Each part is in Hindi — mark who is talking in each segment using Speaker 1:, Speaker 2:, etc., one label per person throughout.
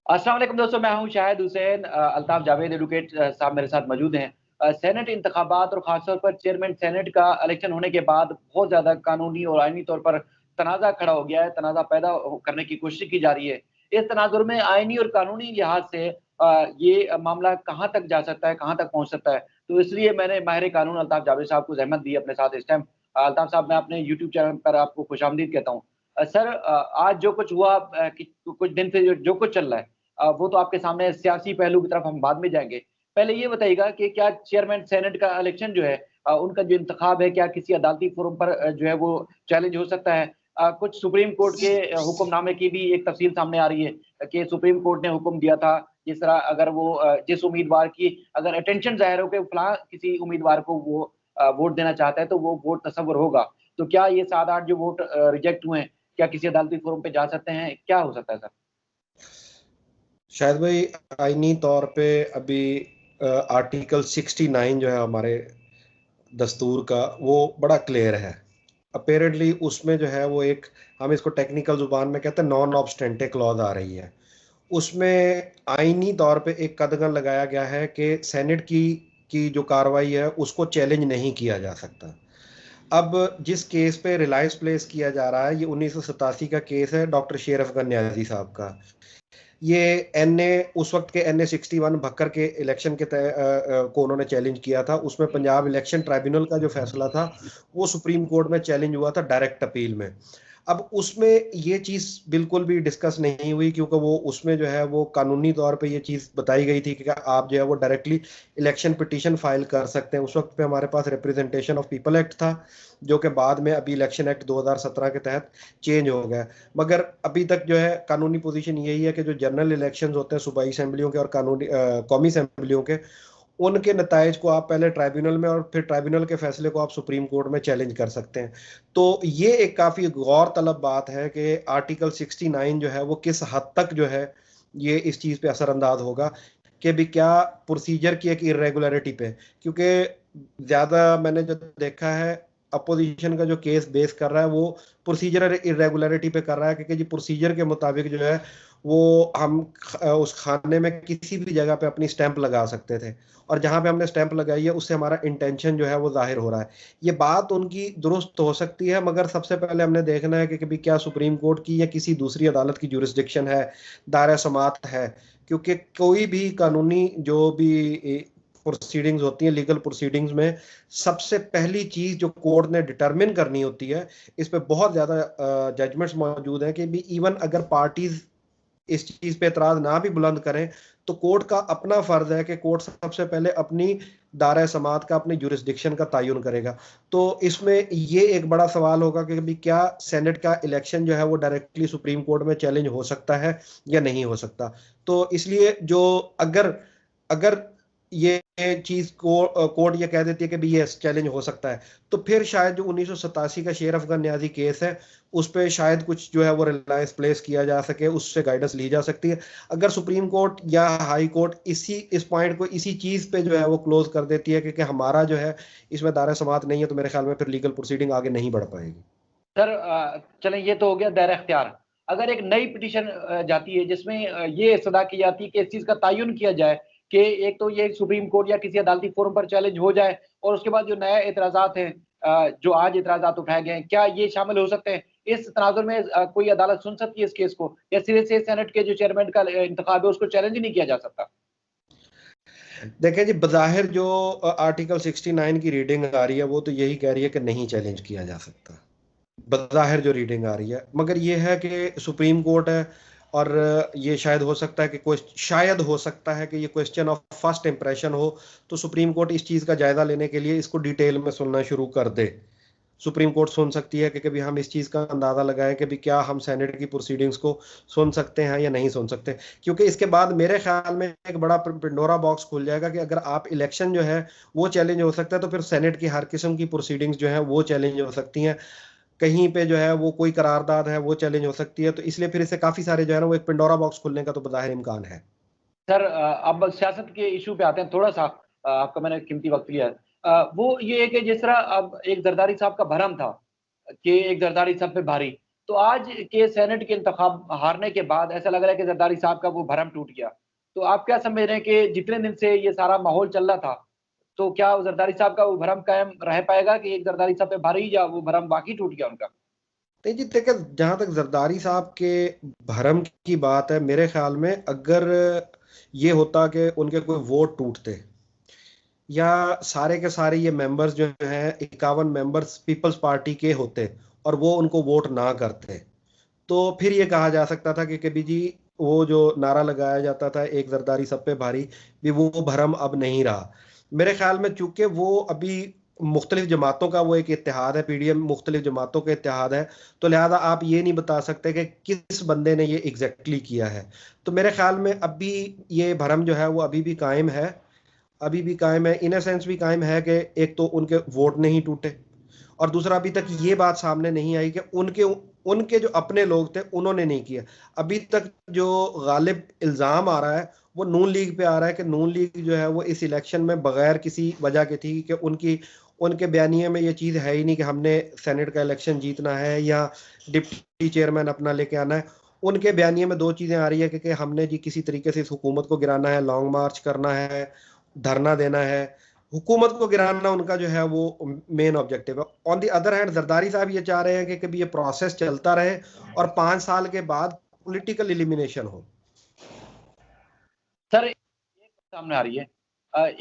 Speaker 1: अस्सलाम वालेकुम दोस्तों, मैं हूं शाहिद हुसैन। अल्ताफ जावेद एडवोकेट साहब मेरे साथ मौजूद हैं। सेनेट इंतखाबात और खासतौर पर चेयरमैन सेनेट का इलेक्शन होने के बाद बहुत ज़्यादा कानूनी और आइनी तौर पर तनाज़ा खड़ा हो गया है, तनाज़ा पैदा करने की कोशिश की जा रही है। इस तनाज़ुर में आइनी और कानूनी लिहाज से ये मामला कहाँ तक जा सकता है, कहाँ तक पहुँच सकता है? तो इसलिए मैंने माहिर कानून अल्ताफ जावेद साहब को ज़हमत दी अपने साथ इस टाइम। अल्ताफ साहब, मैं अपने यूट्यूब चैनल पर आपको खुशामदीद कहता हूँ। सर, आज जो कुछ हुआ, कि कुछ दिन से जो कुछ चल रहा है, वो तो आपके सामने है। सियासी पहलू की तरफ हम बाद में जाएँगे। पहले ये बताइएगा कि क्या चेयरमैन सेनेट का इलेक्शन जो है, उनका जो इंतखाब है, क्या किसी अदालती फोरम पर जो है वो चैलेंज हो सकता है? कुछ सुप्रीम कोर्ट के हुक्मनामे की भी एक तफसील सामने आ रही है कि सुप्रीम कोर्ट ने हुक्म दिया था, जिस तरह अगर वो जिस उम्मीदवार की अगर अटेंशन ज़ाहिर हो के फलाँ किसी उम्मीदवार को वो वोट देना चाहता है, तो वो वोट तस्वुर होगा। तो क्या ये 7-8 जो वोट रिजेक्ट हुए हैं, क्या किसी अदालती फोरम पे जा सकते हैं? क्या हो सकता है सर?
Speaker 2: शायद भाई, आईनी तौर पे अभी आर्टिकल 69 जो है हमारे दस्तूर का, वो बड़ा क्लियर है। अपेरेंटली उसमें जो है वो एक, हम इसको टेक्निकल जुबान में कहते हैं, नॉन ऑब्स्टेंटे क्लॉज आ रही है। उसमें आईनी तौर पे एक कदगन लगाया गया है कि सेनेट की जो कार्रवाई है उसको चैलेंज नहीं किया जा सकता। अब जिस केस पे रिलायंस प्लेस किया जा रहा है, ये 1987 का केस है, डॉक्टर शेर अफगन न्याजी साहब का। ये एनए, उस वक्त के NA 61 भक्कर के इलेक्शन को उन्होंने चैलेंज किया था। उसमें पंजाब इलेक्शन ट्राइब्यूनल का जो फैसला था वो सुप्रीम कोर्ट में चैलेंज हुआ था डायरेक्ट अपील में। अब उसमें ये चीज़ बिल्कुल भी डिस्कस नहीं हुई, क्योंकि वो उसमें जो है वो कानूनी तौर पे ये चीज़ बताई गई थी कि आप जो है वो डायरेक्टली इलेक्शन पिटीशन फाइल कर सकते हैं। उस वक्त पे हमारे पास रिप्रेजेंटेशन ऑफ पीपल एक्ट था, जो कि बाद में अभी इलेक्शन एक्ट 2017 के तहत चेंज हो गया। मगर अभी तक जो है कानूनी पोजीशन यही है कि जो जनरल इलेक्शंस होते हैं सूबाई असेंबलियों के और कानूनी कौमी असेंबलियों के, उनके नताइज को आप पहले ट्राइब्यूनल में और फिर ट्राइब्यूनल के फैसले को आप सुप्रीम कोर्ट में चैलेंज कर सकते हैं। तो ये एक काफ़ी गौर तलब बात है कि आर्टिकल 69 जो है वो किस हद तक जो है ये इस चीज़ पे असरअंदाज होगा, कि भी क्या प्रोसीजर की एक इरेगुलरिटी पे। क्योंकि ज़्यादा मैंने जो देखा है, अपोजिशन का जो केस बेस कर रहा है वो प्रोसीजरल इरेगुलरिटी पे कर रहा है, क्योंकि जी प्रोसीजर के मुताबिक जो है वो हम उस खाने में किसी भी जगह पे अपनी स्टैंप लगा सकते थे, और जहां पे हमने स्टैंप लगाई है उससे हमारा इंटेंशन जो है वो जाहिर हो रहा है। ये बात उनकी दुरुस्त हो सकती है, मगर सबसे पहले हमने देखना है कि कभी क्या सुप्रीम कोर्ट की या किसी दूसरी अदालत की जुरिस्डिक्शन है, दायरा समात है। क्योंकि कोई भी कानूनी जो भी प्रोसीडिंग्स होती हैं, लीगल प्रोसीडिंग्स में सबसे पहली चीज जो कोर्ट ने डिटरमिन करनी होती है, इस पे बहुत ज्यादा जजमेंट्स मौजूद हैं कि भी इवन अगर पार्टीज इस चीज पे एतराज ना भी बुलंद करें, तो कोर्ट का अपना फर्ज है कि कोर्ट सबसे पहले अपनी दायरा समात का, अपनी जुरिस्डिक्शन का तयन करेगा। तो इसमें ये एक बड़ा सवाल होगा कि भी क्या सेनेट का इलेक्शन जो है वो डायरेक्टली सुप्रीम कोर्ट में चैलेंज हो सकता है या नहीं हो सकता। तो इसलिए जो अगर अगर ये चीज को कोर्ट ये कह देती है कि भी ये चैलेंज हो सकता है, तो फिर शायद जो 1987 का शेर अफगन न्याजी केस है उस पे शायद कुछ जो है वो रिलायंस प्लेस किया जा सके, उससे गाइडेंस ली जा सकती है। अगर सुप्रीम कोर्ट या हाई कोर्ट इस पॉइंट को इसी चीज पे जो है वो क्लोज कर देती है कि हमारा जो है इसमें दायरा समात नहीं है, तो मेरे ख्याल में फिर लीगल प्रोसीडिंग आगे नहीं बढ़ पाएगी।
Speaker 1: सर, चलें, ये तो हो गया दायरा इख्तियार। अगर एक नई पिटीशन जाती है जिसमें ये सदा की जाती है कि इस चीज़ का तयन किया जाए कि एक तो ये सुप्रीम कोर्ट या किसी अदालती फोरम पर चैलेंज हो जाए, और उसके बाद जो नए एतराज़ात हैं, जो आज एतराज़ात उठाए गए हैं, क्या ये शामिल हो सकते हैं? इस तनाज़ुर में कोई अदालत सुन सकती है इस केस को, या सिरे से सेनेट के जो चेयरमैन का इंतखाब है उसको चैलेंज ही नहीं किया जा सकता?
Speaker 2: देखें जी, बज़ाहिर जो आर्टिकल 69 की रीडिंग आ रही है वो तो यही कह रही है कि नहीं चैलेंज किया जा सकता, बज़ाहिर जो रीडिंग आ रही है। मगर ये है कि सुप्रीम कोर्ट है, और ये शायद हो सकता है कि कोई, शायद हो सकता है कि ये क्वेश्चन ऑफ फर्स्ट इंप्रेशन हो, तो सुप्रीम कोर्ट इस चीज़ का जायज़ा लेने के लिए इसको डिटेल में सुनना शुरू कर दे। सुप्रीम कोर्ट सुन सकती है कि कभी हम इस चीज़ का अंदाज़ा लगाएं कि भी क्या हम सेनेट की प्रोसीडिंग्स को सुन सकते हैं या नहीं सुन सकते। क्योंकि इसके बाद मेरे ख्याल में एक बड़ा पिंडोरा बॉक्स खुल जाएगा कि अगर आप इलेक्शन जो है वो चैलेंज हो सकता है, तो फिर सेनेट की हर किस्म की प्रोसीडिंग्स जो है वो चैलेंज हो सकती हैं। कहीं पे जो है वो कोई करारदाद है वो चैलेंज हो सकती है। तो इसलिए फिर इससे काफ़ी सारे जो है ना वो एक पिंडोरा बॉक्स खुलने का तो बज़ाहिर इम्कान है।
Speaker 1: सर, अब सियासत के इशू पे आते हैं थोड़ा सा। आपका मैंने कीमती वक्त लिया है। वो ये है कि जिस तरह अब एक जरदारी साहब का भरम था कि एक जरदारी सब पे भारी, तो आज के सेनेट के इंतखाब हारने के बाद ऐसा लग रहा है कि जरदारी साहब का वो भरम टूट गया। तो आप क्या समझ रहे हैं कि जितने दिन से ये सारा माहौल चल रहा था, तो क्या जरदारी साहब का वो भरम कायम रह पाएगा कि एक जरदारी साहब पे भारी, या वो भरम वाकई टूट गया उनका?
Speaker 2: नहीं जी, देखिए जहां तक जरदारी साहब के भरम की बात है, मेरे ख्याल में अगर ये होता कि उनके कोई वोट टूटते या सारे के सारे ये मेंबर्स जो हैं 51 मेंबर्स पीपल्स पार्टी के होते और वो उनको वोट ना करते, तो फिर ये कहा जा सकता था कि कभी जी वो जो नारा लगाया जाता था एक जरदारी सब पे भारी, भी वो भरम अब नहीं रहा। मेरे ख्याल में चूंकि वो अभी मुख्तलिफ जमातों का वो एक इत्तेहाद है, पीडीएम मुख्तलिफ जमातों का इत्तेहाद है, तो लिहाजा आप ये नहीं बता सकते कि किस बंदे ने ये एग्जैक्टली किया है। तो मेरे ख्याल में अभी ये भरम जो है वो अभी भी कायम है, अभी भी कायम है, इन सेंस भी कायम है कि एक तो उनके वोट नहीं टूटे और दूसरा अभी तक ये बात सामने नहीं आई कि उनके उनके जो अपने लोग थे उन्होंने नहीं किया। अभी तक जो गालिब इल्ज़ाम आ रहा है वो नून लीग पे आ रहा है कि नून लीग जो है वो इस इलेक्शन में बगैर किसी वजह के थी, कि उनकी उनके बयानिए में ये चीज़ है ही नहीं कि हमने सेनेट का इलेक्शन जीतना है या डिप्टी चेयरमैन अपना लेके आना है। उनके बयानिए में दो चीज़ें आ रही है कि हमने जी किसी तरीके से इस हुकूमत को गिराना है, लॉन्ग मार्च करना है, धरना देना है, हुकूमत को गिराना उनका जो है वो मेन ऑब्जेक्टिव है। On the other hand Zardari साहब ये चाह रहे हैं कि कभी ये प्रोसेस चलता रहे और 5 साल के बाद पॉलिटिकल एलिमिनेशन हो।
Speaker 1: सर एक सामने आ रही है,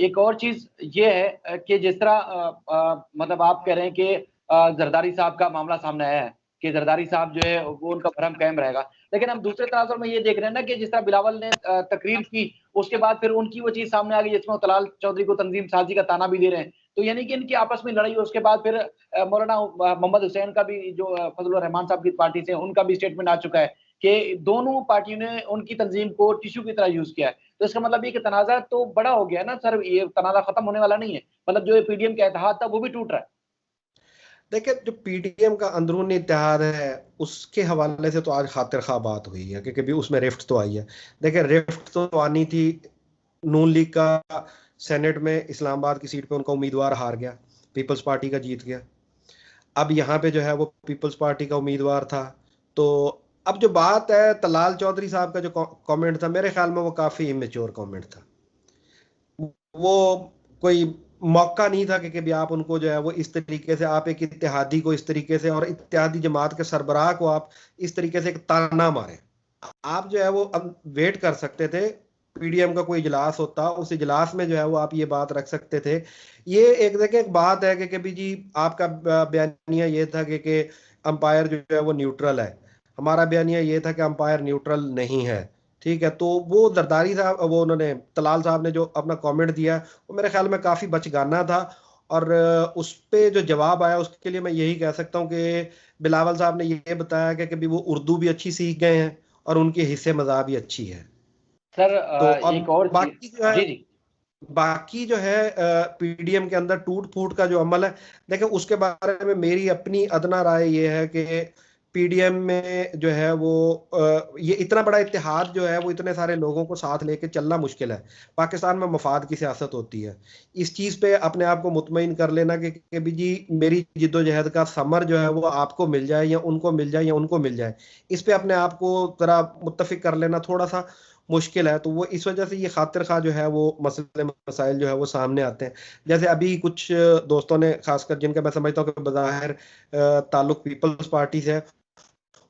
Speaker 1: एक और चीज ये है कि जिस तरह मतलब आप कह रहे हैं कि जरदारी साहब का मामला सामने आया है कि जरदारी साहब जो है वो उनका भरम कायम रहेगा, लेकिन हम दूसरे तनाजुर में ये देख रहे हैं ना कि जिस तरह बिलावल ने तकरीर की, उसके बाद फिर उनकी वो चीज सामने आ गई जिसमें वो तलाल चौधरी को तंजीम साजी का ताना भी दे रहे हैं। तो यानी कि इनकी आपस में लड़ाई, उसके बाद फिर मौलाना मोहम्मद हुसैन का भी, जो फजलुर रहमान साहब की पार्टी से, उनका भी स्टेटमेंट आ चुका है कि दोनों पार्टियों ने उनकी तंजीम को टिश्यू की तरह यूज किया है। तो इसका मतलब ये कि तनाज़ा तो बड़ा हो गया है ना सर, ये तनाज़ा खत्म होने वाला नहीं है, मतलब जो ये पीडीएम का इत्तेहाद था वो भी टूट रहा है।
Speaker 2: देखिए जो पीडीएम का अंदरूनी इत्तेहाद है उसके हवाले से तो आज खातिर खा बात हुई है, क्योंकि भी उसमें रिफ्ट तो आई है। देखिए रिफ्ट तो आनी थी, नून लीग का सेनेट में इस्लामाबाद की सीट पे उनका उम्मीदवार हार गया, पीपल्स पार्टी का जीत गया। अब यहाँ पे जो है वो पीपल्स पार्टी का उम्मीदवार था। तो अब जो बात है तलाल चौधरी साहब का जो कमेंट था, मेरे ख्याल में वो काफी इमेच्योर कमेंट था। वो कोई मौका नहीं था कि भी आप उनको जो है वो इस तरीके से, आप एक इत्तेहादी को इस तरीके से और इत्तेहादी जमात के सरबराह को आप इस तरीके से एक ताना मारे। आप जो है वो अब वेट कर सकते थे, पीडीएम का कोई इजलास होता, उस इजलास में जो है वो आप ये बात रख सकते थे। ये एक देखिए एक बात है कि कभी जी आपका बयानिया ये था कि अंपायर जो है वो न्यूट्रल है, हमारा बयानिया ये था कि अंपायर न्यूट्रल नहीं है। ठीक है, तो वो जरदारी साहब, वो उन्होंने तलाल साहब ने जो अपना कमेंट दिया वो मेरे ख्याल में काफी बचगाना था। और उस पे जो जवाब आया उसके लिए मैं यही कह सकता हूँ कि बिलावल साहब ने ये बताया कि कभी वो उर्दू भी अच्छी सीख गए हैं और उनकी हिस्से मज़ा भी अच्छी है।
Speaker 1: सर
Speaker 2: तो और
Speaker 1: एक और चीज।
Speaker 2: बाकी जो है,
Speaker 1: जी जी।
Speaker 2: बाकी जो है पीडीएम के अंदर टूट फूट का जो अमल है, देखिए उसके बारे में मेरी अपनी अदना राय ये है कि पीडीएम में जो है वो ये इतना बड़ा इत्तेहाद जो है वो इतने सारे लोगों को साथ लेके चलना मुश्किल है। पाकिस्तान में मफाद की सियासत होती है, इस चीज पे अपने आप को मुतमईन कर लेना कि भी जी मेरी जिद्दोजहद का समर जो है वो आपको मिल जाए या उनको मिल जाए या उनको मिल जाए, इस पे अपने आप को जरा मुत्तफिक कर लेना थोड़ा सा मुश्किल है। तो वो इस वजह से ये खातिर खा जो है वो मसले मसाइल जो है वो सामने आते हैं। जैसे अभी कुछ दोस्तों ने, खासकर जिनका मैं समझता हूँ कि बज़ाहिर ताल्लुक पीपल्स पार्टी से है,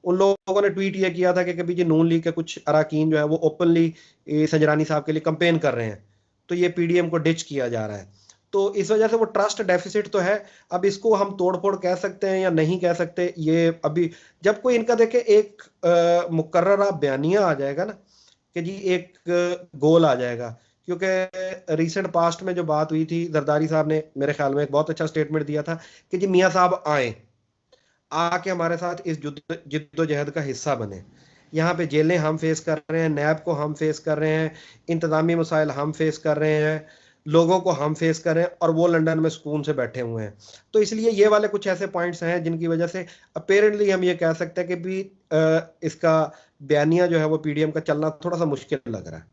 Speaker 2: उन लोगों ने ट्वीट ये किया था कि कभी जी नून लीग के कुछ अराकीन जो है वो ओपनली संजरानी साहब के लिए कंपेन कर रहे हैं, तो ये पीडीएम को डिच किया जा रहा है। तो इस वजह से वो ट्रस्ट डेफिसिट तो है। अब इसको हम तोड़फोड़ कह सकते हैं या नहीं कह सकते, ये अभी जब कोई इनका देखे एक मुकर्ररा बयानिया आ जाएगा ना कि जी एक गोल आ जाएगा। क्योंकि रिसेंट पास्ट में जो बात हुई थी, जरदारी साहब ने मेरे ख्याल में एक बहुत अच्छा स्टेटमेंट दिया था कि जी मियाँ साहब आए, आके हमारे साथ इस जिद्दोजहद का हिस्सा बने। यहाँ पे जेलें हम फेस कर रहे हैं, नैब को हम फेस कर रहे हैं, इंतजामी मसाइल हम फेस कर रहे हैं, लोगों को हम फेस कर रहे हैं, और वो लंदन में सुकून से बैठे हुए हैं। तो इसलिए ये वाले कुछ ऐसे पॉइंट्स हैं जिनकी वजह से अपेरेंटली हम ये कह सकते हैं कि भी इसका बयानिया जो है वो पीडीएम का चलना थोड़ा सा मुश्किल लग रहा है।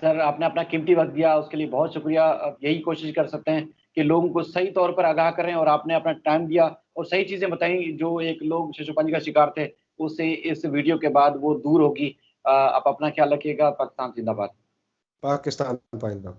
Speaker 1: सर आपने अपना कीमती वक्त दिया, उसके लिए बहुत शुक्रिया। अब यही कोशिश कर सकते हैं कि लोगों को सही तौर पर आगाह करें, और आपने अपना टाइम दिया और सही चीजें बताई जो एक लोग शिशुपांजी का शिकार थे उसे इस वीडियो के बाद वो दूर होगी। आप अपना ख्याल रखिएगा। पाकिस्तान जिंदाबाद।
Speaker 2: पाकिस्तान पाइंदा।